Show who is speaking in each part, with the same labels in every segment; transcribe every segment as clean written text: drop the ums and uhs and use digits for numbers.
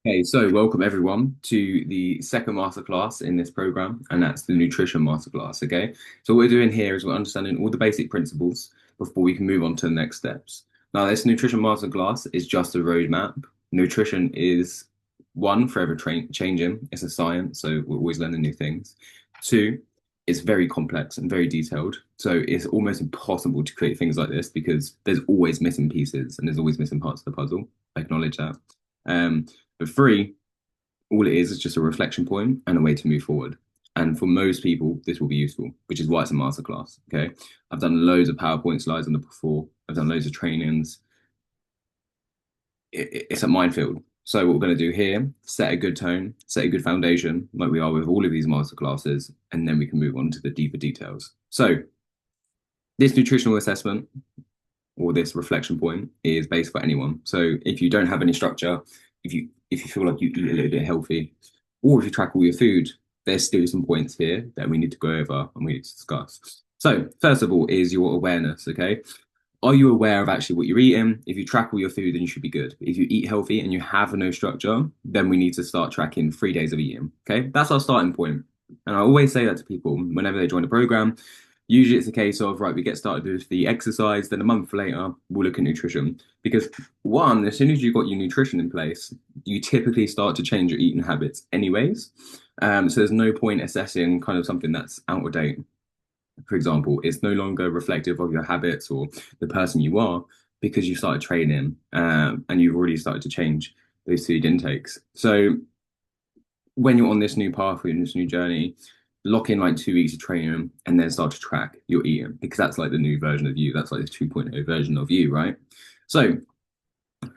Speaker 1: Okay, so welcome everyone to the second masterclass in this program, and that's the nutrition masterclass. Okay, so what we're doing here is we're understanding all the basic principles before we can move on to the next steps. Now, this nutrition masterclass is just a roadmap. Nutrition is one, forever changing. It's a science, so we're always learning new things. Two, it's very complex and very detailed, so it's almost impossible to create things like this because there's always missing pieces and there's always missing parts of the puzzle. I acknowledge that. Um, but three, all it is just a reflection point and a way to move forward. And for most people, this will be useful, which is why it's a masterclass. Okay. I've done loads of PowerPoint slides on it before. I've done loads of trainings. It's a minefield. So what we're going to do here, set a good tone, set a good foundation, like we are with all of these masterclasses, and then we can move on to the deeper details. So this nutritional assessment or this reflection point is based for anyone. So if you don't have any structure, if you feel like you eat a little bit healthy, or if you track all your food, there's still some points here that we need to go over and we need to discuss. So first of all is your awareness, okay? Are you aware of actually what you're eating? If you track all your food, then you should be good. If you eat healthy and you have no structure, then we need to start tracking 3 days of eating. Okay, that's our starting point. And I always say that to people whenever they join the program. Usually it's a case of, right, we get started with the exercise, then a month later, we'll look at nutrition. Because one, as soon as you've got your nutrition in place, you typically start to change your eating habits anyways. So there's no point assessing kind of something that's out of date. For example, it's no longer reflective of your habits or the person you are because you started training and you've already started to change those food intakes. So when you're on this new pathway and this new journey, lock in like 2 weeks of training and then start to track your eating because that's like the new version of you. That's like the 2.0 version of you, right? So,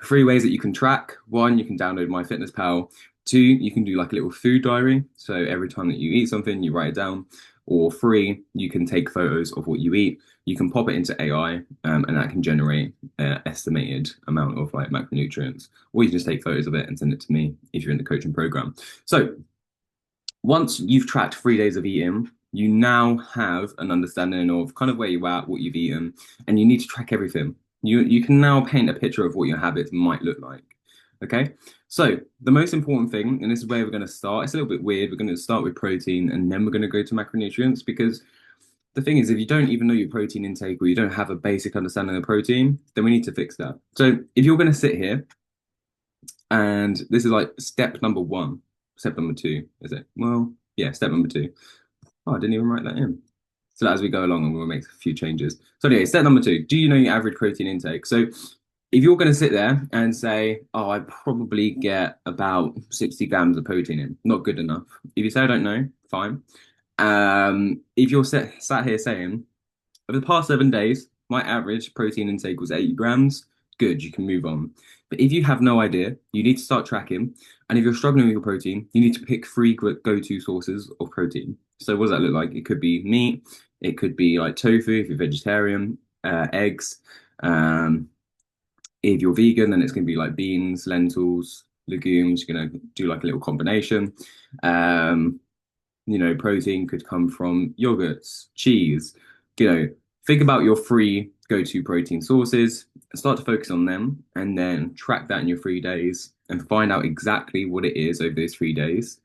Speaker 1: three ways that you can track. One, you can download MyFitnessPal. Two, you can do like a little food diary. So every time that you eat something, you write it down. Or three, you can take photos of what you eat. You can pop it into AI, and that can generate an estimated amount of like macronutrients. Or you can just take photos of it and send it to me if you're in the coaching program. So once you've tracked 3 days of eating, you now have an understanding of kind of where you're at, what you've eaten, and you need to track everything. You can now paint a picture of what your habits might look like. Okay. So the most important thing, and this is where we're going to start, it's a little bit weird. We're going to start with protein and then we're going to go to macronutrients because the thing is, if you don't even know your protein intake or you don't have a basic understanding of protein, then we need to fix that. So if you're going to sit here and this is like step number one, step number two, is it? Well, yeah, step number two. Oh, I didn't even write that in. So as we go along, and we'll make a few changes. So anyway, step number two, do you know your average protein intake? So if you're going to sit there and say, oh, I probably get about 60 grams of protein in, not good enough. If you say, I don't know, fine. If you're sat here saying, over the past 7 days, my average protein intake was 80 grams. Good, you can move on. But if you have no idea, you need to start tracking. And if you're struggling with your protein, you need to pick three go-to sources of protein. So what does that look like? It could be meat. It could be like tofu if you're vegetarian, eggs. Um, if you're vegan, then it's going to be like beans, lentils, legumes. You're going to do like a little combination. Um, protein could come from yogurts, cheese. You know, think about your three go-to protein sources, start to focus on them, and then track that in your 3 days and find out exactly what it is over those 3 days.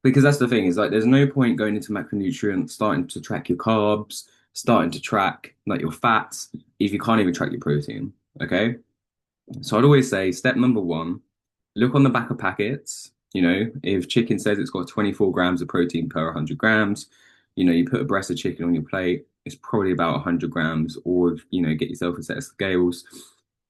Speaker 1: Because that's the thing, is like there's no point going into macronutrients, starting to track your carbs, starting to track like your fats, if you can't even track your protein. Okay. So I'd always say step number one, look on the back of packets. If chicken says it's got 24 grams of protein per 100 grams, you put a breast of chicken on your plate, it's probably about 100 grams, or, get yourself a set of scales.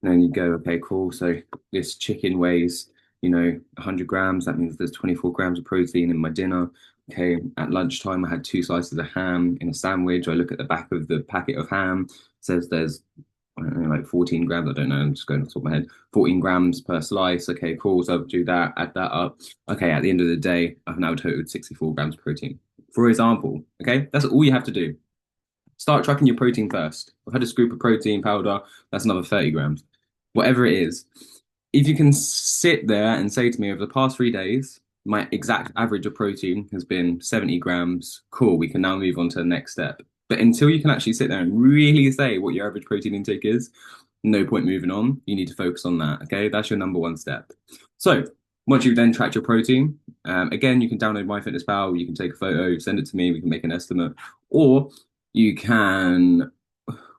Speaker 1: And then you go, okay, cool. So this chicken weighs, 100 grams. That means there's 24 grams of protein in my dinner. Okay, at lunchtime, I had two slices of ham in a sandwich. I look at the back of the packet of ham, it says there's I don't know, like 14 grams. I don't know. I'm just going off the top of my head. 14 grams per slice. Okay, cool. So I'll do that, add that up. Okay, at the end of the day, I've now totaled 64 grams of protein. For example, okay, that's all you have to do. Start tracking your protein first. I've had a scoop of protein powder. That's another 30 grams. Whatever it is. If you can sit there and say to me over the past 3 days, my exact average of protein has been 70 grams, cool, we can now move on to the next step. But until you can actually sit there and really say what your average protein intake is, no point moving on. You need to focus on that. Okay. That's your number one step. So Once you've then tracked your protein, again, you can download MyFitnessPal, you can take a photo, send it to me, we can make an estimate, or you can,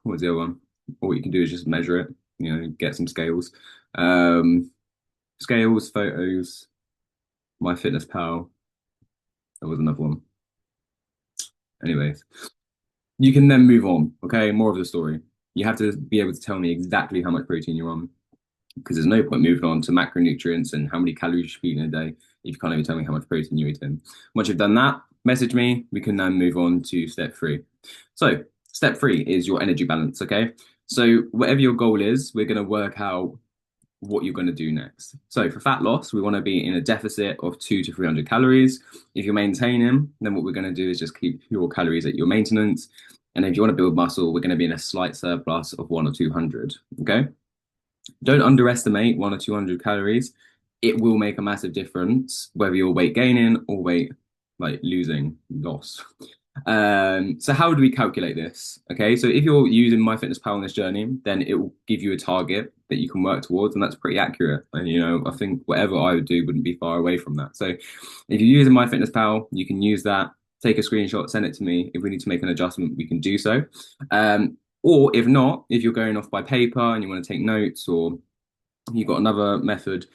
Speaker 1: what's the other one? Or what you can do is just measure it, get some scales. Um, Scales, photos, MyFitnessPal. There was another one. Anyways, you can then move on. Okay, more of the story. You have to be able to tell me exactly how much protein you're on, because there's no point moving on to macronutrients and how many calories you should be eating a day if you can't even tell me how much protein you're eating. Once you've done that, message me. We can then move on to step 3. So step 3 is your energy balance. Okay, so whatever your goal is, we're going to work out what you're going to do next. So for fat loss, we want to be in a deficit of 200 to 300 calories. If you're maintaining, then what we're going to do is just keep your calories at your maintenance. And if you want to build muscle, we're going to be in a slight surplus of 100 or 200. Okay. Don't underestimate 100 or 200 calories. It will make a massive difference whether you're weight gaining or weight like losing, loss. So how do we calculate this? Okay, so if you're using MyFitnessPal on this journey, then it will give you a target that you can work towards, and that's pretty accurate. And I think whatever I would do wouldn't be far away from that. So if you're using MyFitnessPal, you can use that, take a screenshot, send it to me. If we need to make an adjustment, we can do so. Or if not, if you're going off by paper and you want to take notes, or you've got another method,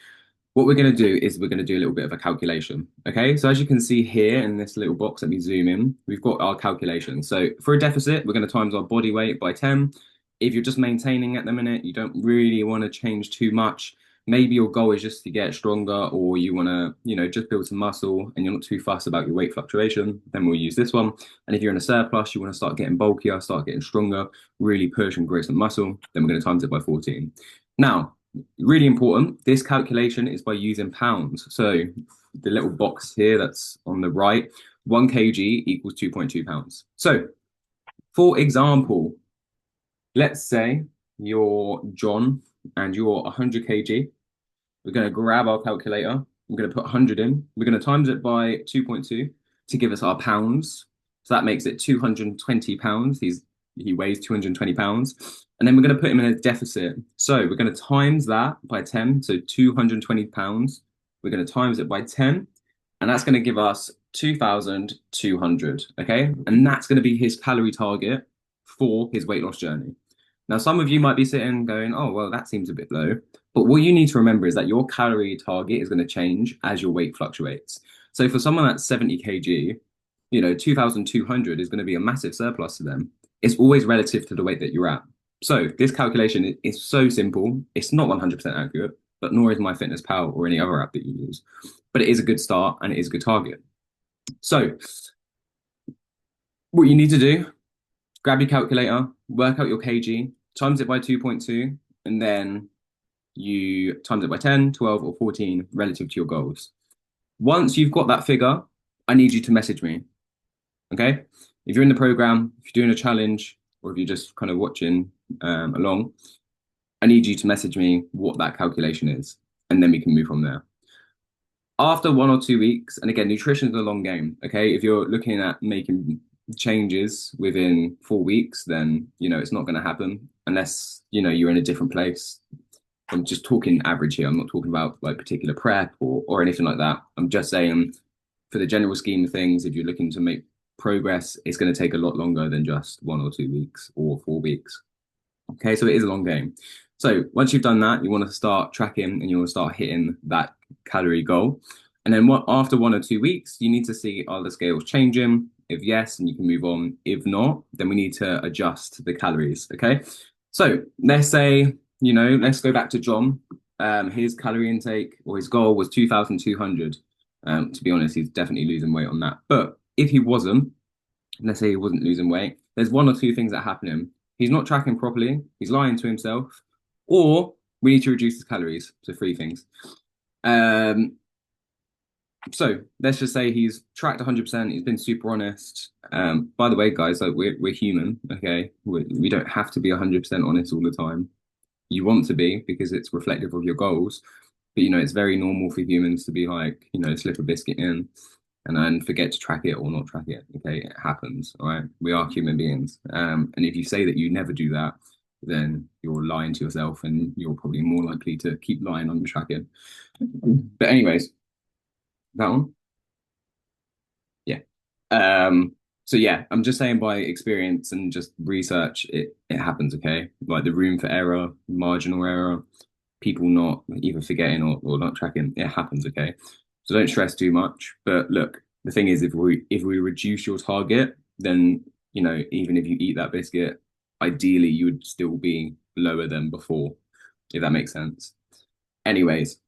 Speaker 1: what we're going to do is we're going to do a little bit of a calculation. Okay, so as you can see here in this little box, let me zoom in, we've got our calculation. So for a deficit, we're going to times our body weight by 10. If you're just maintaining at the minute, you don't really want to change too much. Maybe your goal is just to get stronger, or you want to, just build some muscle and you're not too fussed about your weight fluctuation, then we'll use this one. And if you're in a surplus, you want to start getting bulkier, start getting stronger, really push and grow some muscle, then we're going to times it by 14. Now, really important, this calculation is by using pounds. So the little box here that's on the right, 1 kg equals 2.2 pounds. So for example, let's say you're John and you're 100 kg. We're going to grab our calculator. We're going to put 100 in. We're going to times it by 2.2 to give us our pounds. So that makes it 220 pounds. He weighs 220 pounds. And then we're going to put him in a deficit. So we're going to times that by 10. So 220 pounds. We're going to times it by 10. And that's going to give us 2,200. Okay. And that's going to be his calorie target for his weight loss journey. Now, some of you might be sitting going, oh, well, that seems a bit low. But what you need to remember is that your calorie target is going to change as your weight fluctuates. So for someone that's 70 kg, 2,200 is going to be a massive surplus to them. It's always relative to the weight that you're at. So this calculation is so simple. It's not 100% accurate, but nor is MyFitnessPal or any other app that you use. But it is a good start and it is a good target. So what you need to do, grab your calculator, work out your kg, times it by 2.2, and then you times it by 10, 12, or 14 relative to your goals. Once you've got that figure, I need you to message me. Okay? If you're in the program, if you're doing a challenge, or if you're just kind of watching along, I need you to message me what that calculation is, and then we can move from there. After 1 or 2 weeks, and again, nutrition is a long game. Okay? If you're looking at making changes within 4 weeks, then it's not going to happen unless you're in a different place. I'm just talking average here. I'm not talking about like particular prep or anything like that. I'm just saying for the general scheme of things, if you're looking to make progress, it's going to take a lot longer than just 1 or 2 weeks or 4 weeks. Okay, so it is a long game. So once you've done that, you want to start tracking and you want to start hitting that calorie goal. And then after 1 or 2 weeks, you need to see, are the scales changing? If yes, then you can move on. If not, then we need to adjust the calories. Okay. So let's say, let's go back to John. His calorie intake or his goal was 2,200. To be honest, he's definitely losing weight on that. But if he wasn't, let's say he wasn't losing weight, there's 1 or 2 things that happen to him. He's not tracking properly. He's lying to himself, or we need to reduce his calories. So 3 things. So let's just say he's tracked 100%. He's been super honest. By the way, guys, like we're human. Okay, we don't have to be 100% honest all the time. You want to be because it's reflective of your goals. But it's very normal for humans to be like, slip a biscuit in and then forget to track it or not track it. Okay, it happens. All right, we are human beings. And if you say that you never do that, then you're lying to yourself and you're probably more likely to keep lying on the tracking. But anyways, that one. Yeah. So yeah, I'm just saying by experience and just research, it happens, okay? Like the room for error, marginal error, people not either forgetting or not tracking, it happens, okay? So don't stress too much. But look, the thing is if we reduce your target, then even if you eat that biscuit, ideally you would still be lower than before, if that makes sense. Anyways,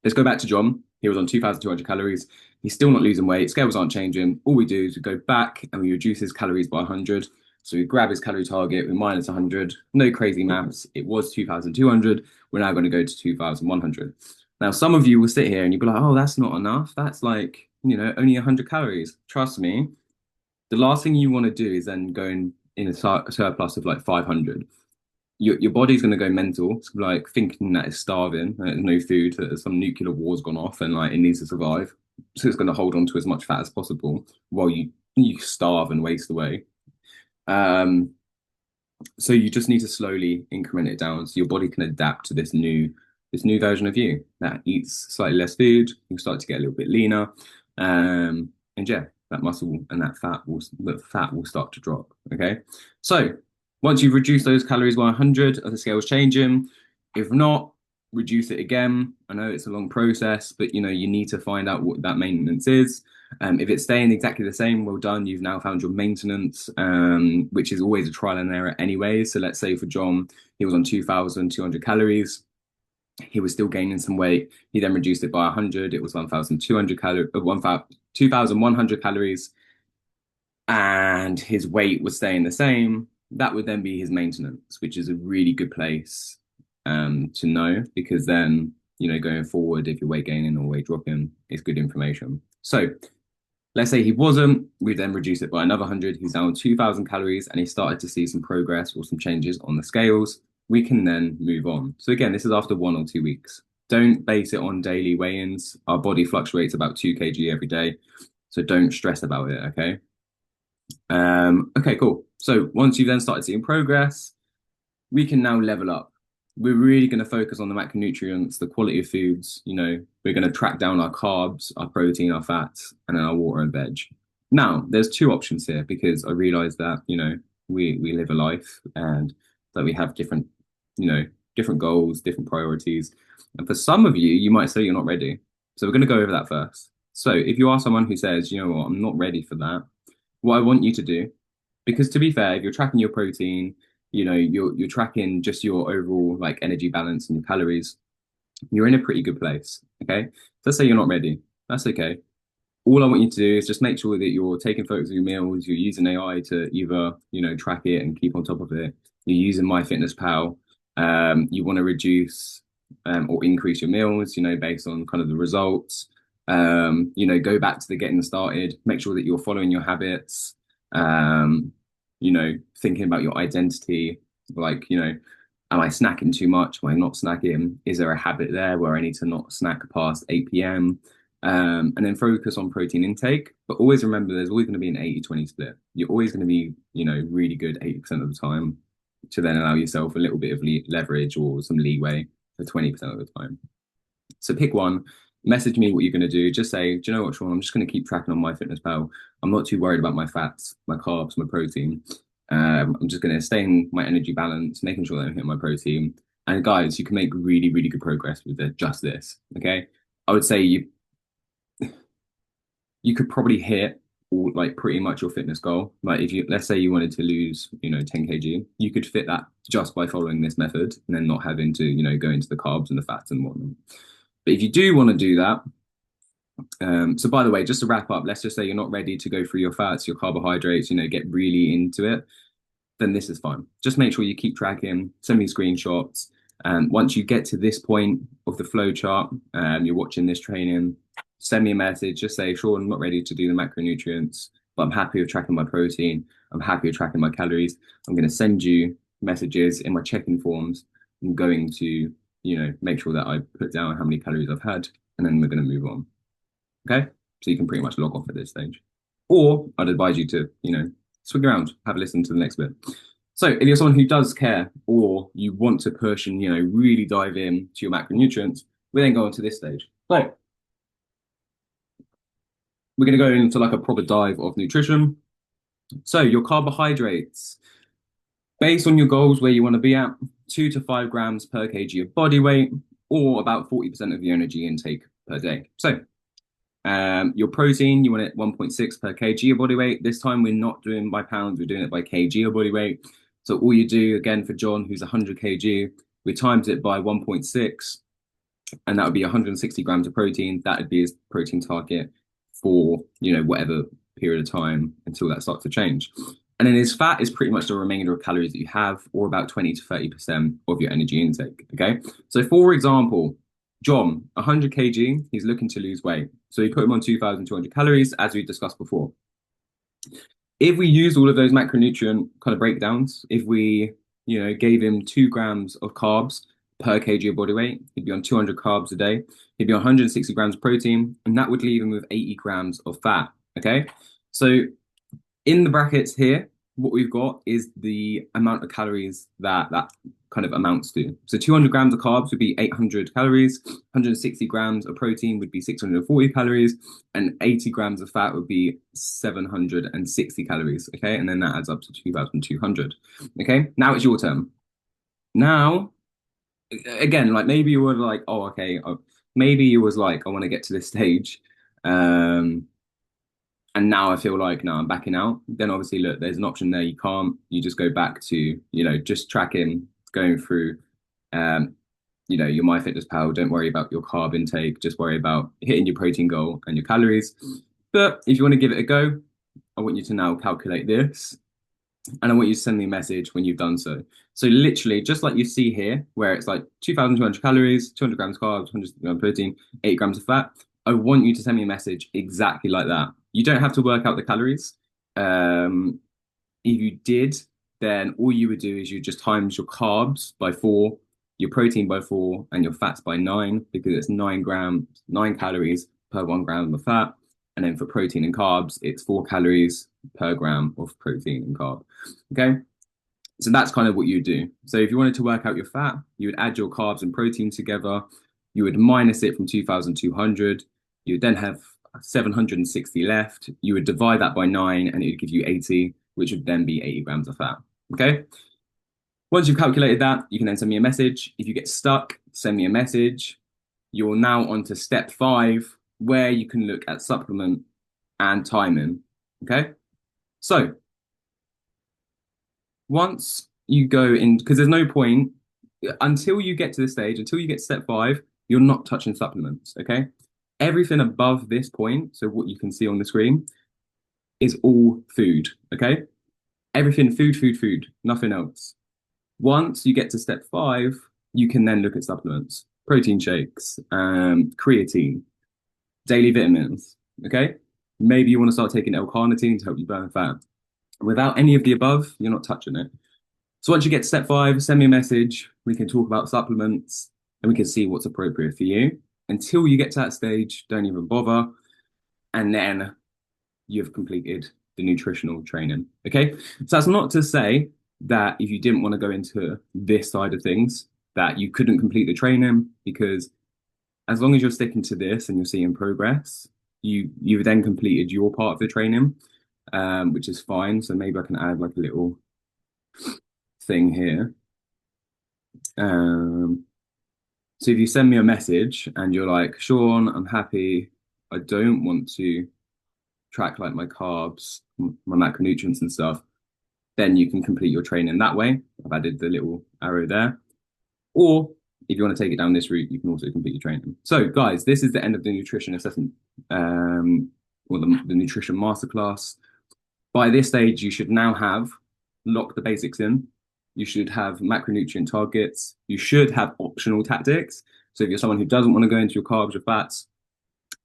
Speaker 1: let's go back to John. He was on 2,200 calories. He's still not losing weight. Scales aren't changing. All we do is we go back and we reduce his calories by 100. So we grab his calorie target, we minus 100. No crazy maths. It was 2,200. We're now going to go to 2,100. Now, some of you will sit here and you'll be like, oh, that's not enough. That's like, only 100 calories. Trust me, the last thing you want to do is then go in a surplus of like 500. Your body's going to go mental. It's like thinking that it's starving, and there's no food, that some nuclear war's gone off, and like it needs to survive. So it's going to hold on to as much fat as possible while you starve and waste away. Um, so you just need to slowly increment it down so your body can adapt to this new version of you that eats slightly less food. You start to get a little bit leaner, and yeah, that muscle and that fat will start to drop. Okay, so once you've reduced those calories by 100, are the scales changing? If not, reduce it again. I know it's a long process, but you need to find out what that maintenance is. If it's staying exactly the same, well done. You've now found your maintenance, which is always a trial and error anyway. So let's say for John, he was on 2,200 calories. He was still gaining some weight. He then reduced it by 100. It was 1,200 calories, 2,100 calories, and his weight was staying the same. That would then be his maintenance, which is a really good place to know, because then, going forward, if you're weight gaining or weight dropping, it's good information. So let's say he wasn't, we then reduce it by another 100. He's down 2,000 calories and he started to see some progress or some changes on the scales. We can then move on. So again, this is after 1 or 2 weeks. Don't base it on daily weigh-ins. Our body fluctuates about 2 kg every day. So don't stress about it, okay? Okay, cool. So once you've then started seeing progress, we can now level up. We're really going to focus on the macronutrients, the quality of foods. We're going to track down our carbs, our protein, our fats, and then our water and veg. Now, there's two options here, because I realize that, we live a life and that we have different goals, different priorities. And for some of you, you might say you're not ready. So we're going to go over that first. So if you are someone who says, you know what, I'm not ready for that, what I want you to do, because to be fair, if you're tracking your protein, you're tracking just your overall like energy balance and your calories, you're in a pretty good place. Okay. Let's say you're not ready. That's okay. All I want you to do is just make sure that you're taking photos of your meals, you're using AI to either, track it and keep on top of it. You're using MyFitnessPal. You want to reduce or increase your meals, based on kind of the results. Go back to the getting started, make sure that you're following your habits, thinking about your identity, like, am I snacking too much? Am I not snacking? Is there a habit there where I need to not snack past 8 p.m.? And then focus on protein intake, but always remember there's always going to be an 80-20 split. You're always going to be, really good 80% of the time, to then allow yourself a little bit of leverage or some leeway for 20% of the time. So pick one, message me what you're going to do. Just say, do you know what, Sean? I'm just going to keep tracking on MyFitnessPal. I'm not too worried about my fats, my carbs, my protein. I'm just going to stay in my energy balance, making sure that I'm hitting my protein. And guys, you can make really, really good progress with just this. Okay. I would say you could probably hit all, like pretty much your fitness goal. Like if let's say you wanted to lose, 10 kg, you could fit that just by following this method and then not having to, go into the carbs and the fats and whatnot. But if you do want to do that, so by the way, just to wrap up, let's just say you're not ready to go through your fats, your carbohydrates, get really into it, then this is fine. Just make sure you keep tracking, send me screenshots. Once you get to this point of the flow chart, you're watching this training, send me a message, just say, Sean, I'm not ready to do the macronutrients, but I'm happy with tracking my protein. I'm happy with tracking my calories. I'm going to send you messages in my check-in forms. I'm going to, make sure that I put down how many calories I've had, and then we're going to move on. Okay? So you can pretty much log off at this stage. Or I'd advise you to, swing around, have a listen to the next bit. So if you're someone who does care or you want to push and really dive in to your macronutrients, we then go on to this stage. So we're going to go into like a proper dive of nutrition. So your carbohydrates, based on your goals where you want to be at, 2 to 5 grams per kg of body weight, or about 40% of your energy intake per day. So your protein, you want it 1.6 per kg of body weight. This time we're not doing by pounds, we're doing it by kg of body weight. So all you do, again, for John, who's 100 kg, we times it by 1.6, and that would be 160 grams of protein. That would be his protein target for, whatever period of time until that starts to change. And then his fat is pretty much the remainder of calories that you have, or about 20 to 30% of your energy intake. Okay. So for example, John, 100 kg, he's looking to lose weight. So we put him on 2,200 calories, as we discussed before. If we use all of those macronutrient kind of breakdowns, if we, gave him 2 grams of carbs per kg of body weight, he'd be on 200 carbs a day. He'd be on 160 grams of protein, and that would leave him with 80 grams of fat. Okay. So in the brackets here, what we've got is the amount of calories that kind of amounts to. So 200 grams of carbs would be 800 calories, 160 grams of protein would be 640 calories, and 80 grams of fat would be 760 calories. Okay, and then that adds up to 2,200. Okay, now it's your turn. Now, again, like maybe you were like, oh, okay, maybe you was like, I want to get to this stage. And now I feel like, no, I'm backing out. Then obviously, look, there's an option there. You can't. You just go back to, just tracking, going through, your MyFitnessPal. Don't worry about your carb intake. Just worry about hitting your protein goal and your calories. But if you want to give it a go, I want you to now calculate this, and I want you to send me a message when you've done so. So literally, just like you see here, where it's like 2,200 calories, 200 grams carbs, 100 grams protein, 8 grams of fat. I want you to send me a message exactly like that. You don't have to work out the calories. If you did, then all you would do is you just times your carbs by 4, your protein by 4, and your fats by 9, because it's 9 calories per 1 gram of fat. And then for protein and carbs, it's 4 calories per gram of protein and carb. Okay. So that's kind of what you do. So if you wanted to work out your fat, you would add your carbs and protein together. You would minus it from 2,200. You would then have 760 left. You would divide that by 9 and it would give you 80, which would then be 80 grams of fat. Okay. Once you've calculated that, you can then send me a message. If you get stuck, send me a message. You're now on to step 5, where you can look at supplement and timing. Okay. So once you go in, because there's no point until you get to this stage, until you get to step 5, you're not touching supplements. Okay. Everything above this point, so what you can see on the screen, is all food. Okay. Everything food, nothing else. Once you get to step 5, you can then look at supplements, protein shakes, creatine, daily vitamins. Okay. Maybe you want to start taking L-carnitine to help you burn fat. Without any of the above, you're not touching it. So once you get to step 5, send me a message. We can talk about supplements and we can see what's appropriate for you. Until you get to that stage, don't even bother. And then you've completed the nutritional training. Okay. So that's not to say that if you didn't want to go into this side of things, that you couldn't complete the training, because as long as you're sticking to this and you're seeing progress, you've then completed your part of the training, which is fine. So maybe I can add like a little thing here. So if you send me a message and you're like, Sean, I'm happy, I don't want to track like my carbs, my macronutrients and stuff, then you can complete your training that way. I've added the little arrow there. Or if you want to take it down this route, you can also complete your training. So guys, this is the end of the nutrition assessment, or the nutrition masterclass. By this stage, you should now have locked the basics in. You should have macronutrient targets. You should have optional tactics. So if you're someone who doesn't want to go into your carbs, your fats,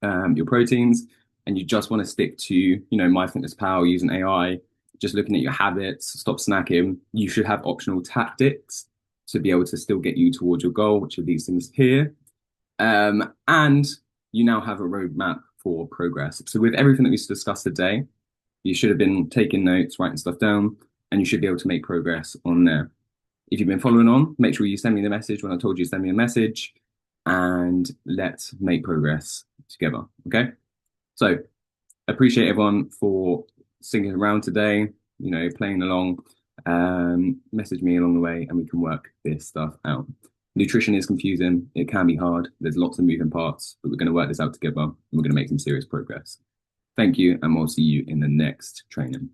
Speaker 1: your proteins, and you just want to stick to, MyFitnessPal, using AI, just looking at your habits, stop snacking, you should have optional tactics to be able to still get you towards your goal, which are these things here. And you now have a roadmap for progress. So with everything that we discussed today, you should have been taking notes, writing stuff down, and you should be able to make progress on there. If you've been following on, make sure you send me the message when I told you to send me a message, and let's make progress together. Okay. So appreciate everyone for sticking around today, playing along. Message me along the way and we can work this stuff out. Nutrition is confusing. It can be hard. There's lots of moving parts, but we're going to work this out together and we're going to make some serious progress. Thank you, and we'll see you in the next training.